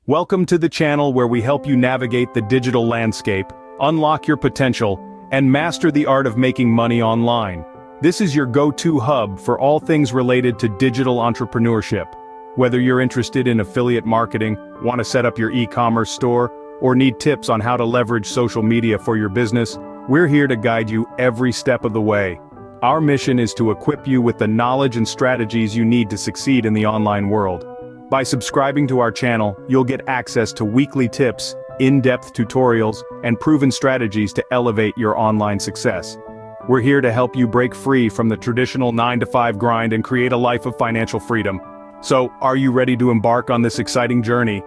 Welcome to the channel where we help you navigate the digital landscape, unlock your potential, and master the art of making money online. This is your go-to hub for all things related to digital entrepreneurship. Whether you're interested in affiliate marketing, want to set up your e-commerce store, or need tips on how to leverage social media for your business, we're here to guide you every step of the way. Our mission is to equip you with the knowledge and strategies you need to succeed in the online world. By subscribing to our channel, you'll get access to weekly tips, in-depth tutorials, and proven strategies to elevate your online success. We're here to help you break free from the traditional 9-to-5 grind and create a life of financial freedom. So, are you ready to embark on this exciting journey?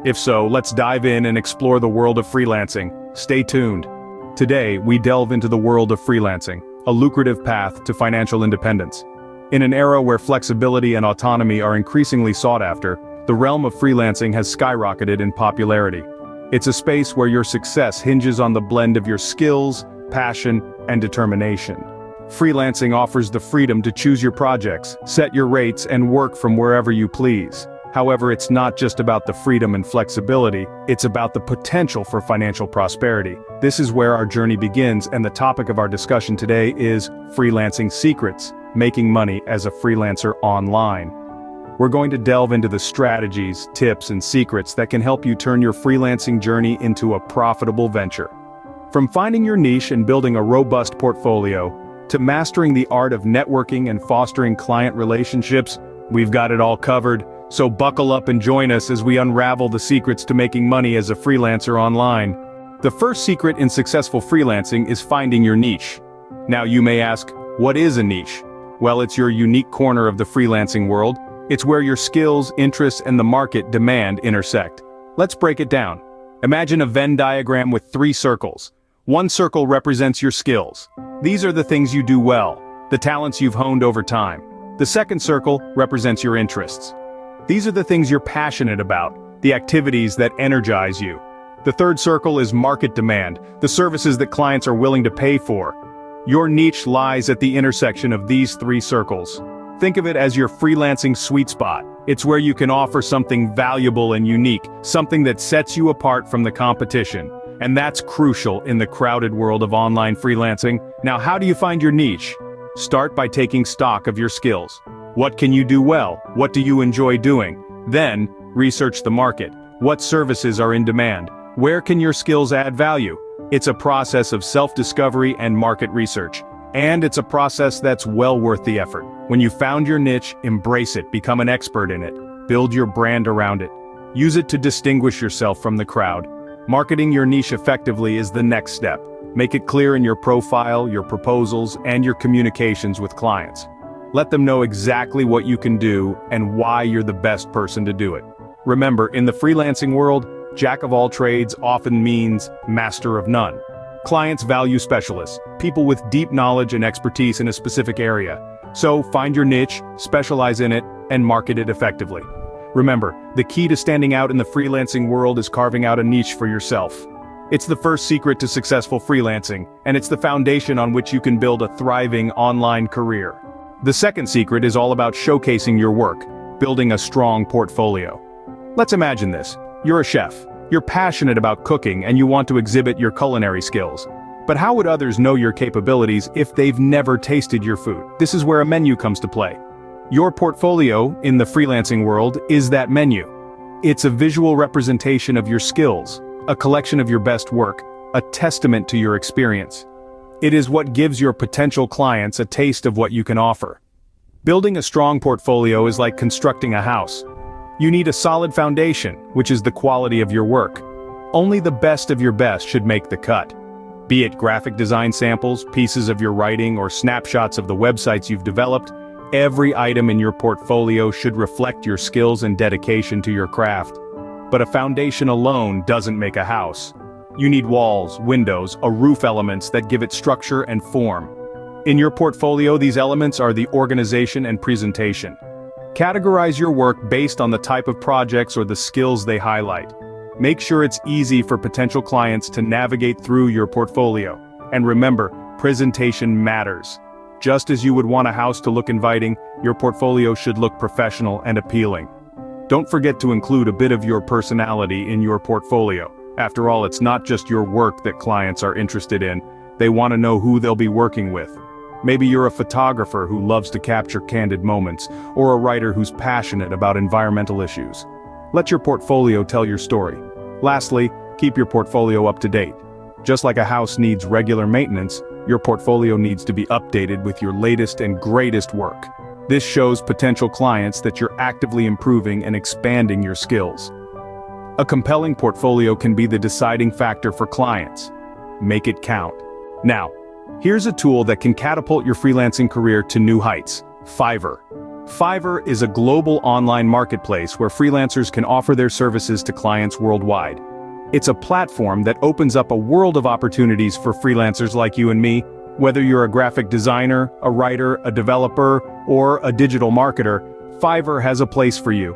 If so, let's dive in and explore the world of freelancing. Stay tuned. Today, we delve into the world of freelancing, a lucrative path to financial independence. In an era where flexibility and autonomy are increasingly sought after, the realm of freelancing has skyrocketed in popularity. It's a space where your success hinges on the blend of your skills, passion, and determination. Freelancing offers the freedom to choose your projects, set your rates, and work from wherever you please. However, it's not just about the freedom and flexibility, it's about the potential for financial prosperity. This is where our journey begins, and the topic of our discussion today is freelancing secrets, making money as a freelancer online. We're going to delve into the strategies, tips, and secrets that can help you turn your freelancing journey into a profitable venture. From finding your niche and building a robust portfolio, to mastering the art of networking and fostering client relationships, we've got it all covered. So buckle up and join us as we unravel the secrets to making money as a freelancer online. The first secret in successful freelancing is finding your niche. Now you may ask, what is a niche? Well, it's your unique corner of the freelancing world. It's where your skills, interests, and the market demand intersect. Let's break it down. Imagine a Venn diagram with 3 circles. One circle represents your skills. These are the things you do well, the talents you've honed over time. The second circle represents your interests. These are the things you're passionate about, the activities that energize you. The third circle is market demand, the services that clients are willing to pay for. Your niche lies at the intersection of these 3 circles. Think of it as your freelancing sweet spot. It's where you can offer something valuable and unique, something that sets you apart from the competition. And that's crucial in the crowded world of online freelancing. Now, how do you find your niche? Start by taking stock of your skills. What can you do well? What do you enjoy doing? Then, research the market. What services are in demand? Where can your skills add value? It's a process of self-discovery and market research. And it's a process that's well worth the effort. When you found your niche, embrace it, become an expert in it. Build your brand around it. Use it to distinguish yourself from the crowd. Marketing your niche effectively is the next step. Make it clear in your profile, your proposals, and your communications with clients. Let them know exactly what you can do and why you're the best person to do it. Remember, in the freelancing world, jack of all trades often means master of none. Clients value specialists, people with deep knowledge and expertise in a specific area. So find your niche, specialize in it, and market it effectively. Remember, the key to standing out in the freelancing world is carving out a niche for yourself. It's the first secret to successful freelancing, and it's the foundation on which you can build a thriving online career. The second secret is all about showcasing your work, building a strong portfolio. Let's imagine this. You're a chef. You're passionate about cooking and you want to exhibit your culinary skills. But how would others know your capabilities if they've never tasted your food? This is where a menu comes to play. Your portfolio, in the freelancing world, is that menu. It's a visual representation of your skills, a collection of your best work, a testament to your experience. It is what gives your potential clients a taste of what you can offer. Building a strong portfolio is like constructing a house. You need a solid foundation, which is the quality of your work. Only the best of your best should make the cut. Be it graphic design samples, pieces of your writing, or snapshots of the websites you've developed, every item in your portfolio should reflect your skills and dedication to your craft. But a foundation alone doesn't make a house. You need walls, windows, a roof elements that give it structure and form. In your portfolio, these elements are the organization and presentation. Categorize your work based on the type of projects or the skills they highlight. Make sure it's easy for potential clients to navigate through your portfolio. And remember, presentation matters. Just as you would want a house to look inviting, your portfolio should look professional and appealing. Don't forget to include a bit of your personality in your portfolio. After all, it's not just your work that clients are interested in, they want to know who they'll be working with. Maybe you're a photographer who loves to capture candid moments, or a writer who's passionate about environmental issues. Let your portfolio tell your story. Lastly, keep your portfolio up to date. Just like a house needs regular maintenance, your portfolio needs to be updated with your latest and greatest work. This shows potential clients that you're actively improving and expanding your skills. A compelling portfolio can be the deciding factor for clients. Make it count. Now, here's a tool that can catapult your freelancing career to new heights: Fiverr. Fiverr is a global online marketplace where freelancers can offer their services to clients worldwide. It's a platform that opens up a world of opportunities for freelancers like you and me. Whether you're a graphic designer, a writer, a developer, or a digital marketer, Fiverr has a place for you.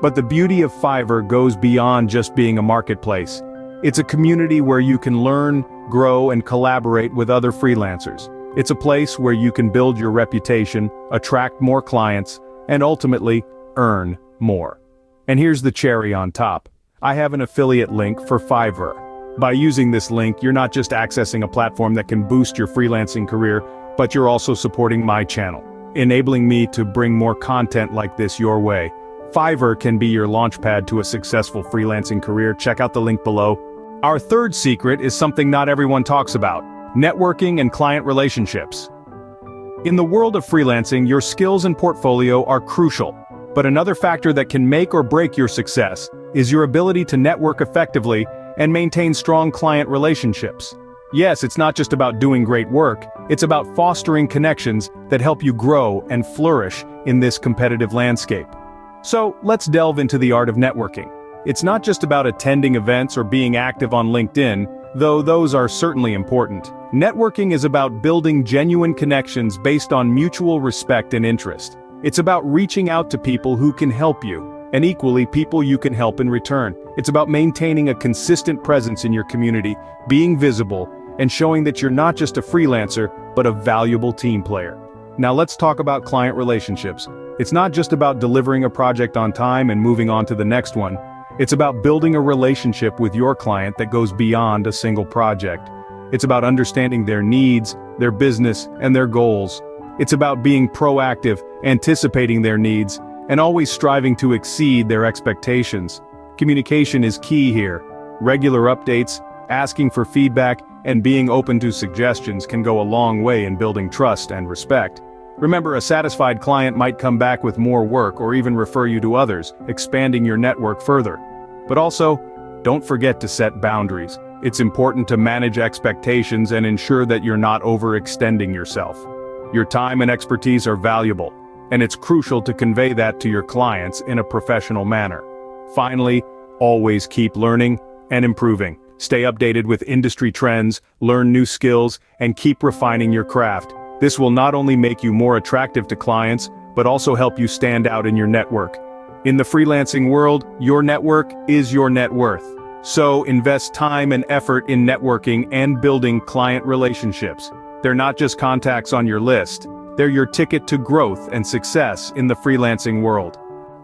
But the beauty of Fiverr goes beyond just being a marketplace. It's a community where you can learn, grow, and collaborate with other freelancers. It's a place where you can build your reputation, attract more clients, and ultimately, earn more. And here's the cherry on top. I have an affiliate link for Fiverr. By using this link, you're not just accessing a platform that can boost your freelancing career, but you're also supporting my channel, enabling me to bring more content like this your way. Fiverr can be your launchpad to a successful freelancing career. Check out the link below. Our third secret is something not everyone talks about: networking and client relationships. In the world of freelancing, your skills and portfolio are crucial, but another factor that can make or break your success is your ability to network effectively and maintain strong client relationships. Yes, it's not just about doing great work, it's about fostering connections that help you grow and flourish in this competitive landscape. So, let's delve into the art of networking. It's not just about attending events or being active on LinkedIn, though those are certainly important. Networking is about building genuine connections based on mutual respect and interest. It's about reaching out to people who can help you, and equally people you can help in return. It's about maintaining a consistent presence in your community, being visible, and showing that you're not just a freelancer, but a valuable team player. Now let's talk about client relationships. It's not just about delivering a project on time and moving on to the next one. It's about building a relationship with your client that goes beyond a single project. It's about understanding their needs, their business, and their goals. It's about being proactive, anticipating their needs, and always striving to exceed their expectations. Communication is key here. Regular updates, asking for feedback, and being open to suggestions can go a long way in building trust and respect. Remember, a satisfied client might come back with more work or even refer you to others, expanding your network further. But also, don't forget to set boundaries. It's important to manage expectations and ensure that you're not overextending yourself. Your time and expertise are valuable, and it's crucial to convey that to your clients in a professional manner. Finally, always keep learning and improving. Stay updated with industry trends, learn new skills, and keep refining your craft. This will not only make you more attractive to clients, but also help you stand out in your network. In the freelancing world, your network is your net worth. So invest time and effort in networking and building client relationships. They're not just contacts on your list. They're your ticket to growth and success in the freelancing world.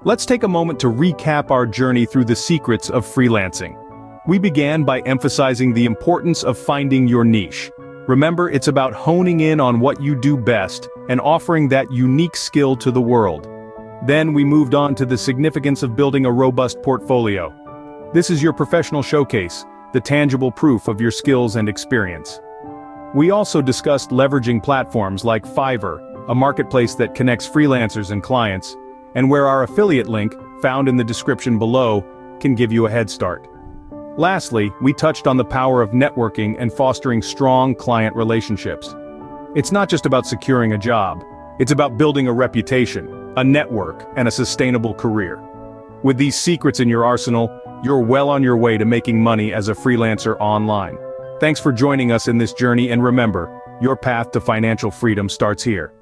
Let's take a moment to recap our journey through the secrets of freelancing. We began by emphasizing the importance of finding your niche. Remember, it's about honing in on what you do best and offering that unique skill to the world. Then we moved on to the significance of building a robust portfolio. This is your professional showcase, the tangible proof of your skills and experience. We also discussed leveraging platforms like Fiverr, a marketplace that connects freelancers and clients, and where our affiliate link, found in the description below, can give you a head start. Lastly, we touched on the power of networking and fostering strong client relationships. It's not just about securing a job, it's about building a reputation, a network, and a sustainable career. With these secrets in your arsenal, you're well on your way to making money as a freelancer online. Thanks for joining us in this journey, and remember, your path to financial freedom starts here.